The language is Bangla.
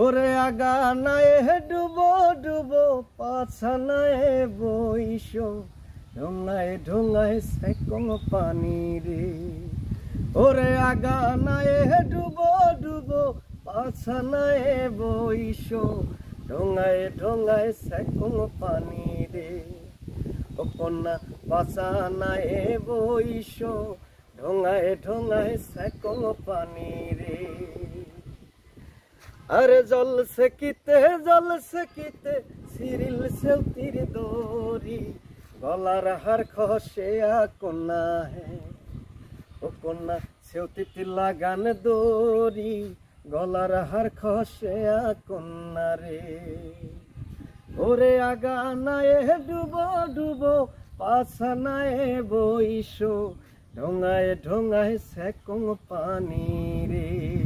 ওরে আগা নাই ডুবো ডুবো পাছা নাই বইসো ঢোঙায় ঢোঙায় সেকম পানি রে ওরে আগা নাই ডুবো ডুবো পাছা নাই বইসো ঢোঙায় ঢোঙায় সেকম পানি রে ও কন্যা পাছা নাই বইসো ঢোঙায় ঢোঙায় সেকম পানি রে अरे जल से किते सिरिल सेवतीर दोरी गलार हार खसे कन्या है ओ कन्या सेवती लागान दोरी गलार हार खसे कन्या रे ओरे आगा नाए डुबो डुबो पाछा नाए बइसो ढोंगाए ढोंगाए सेकम पानी रे।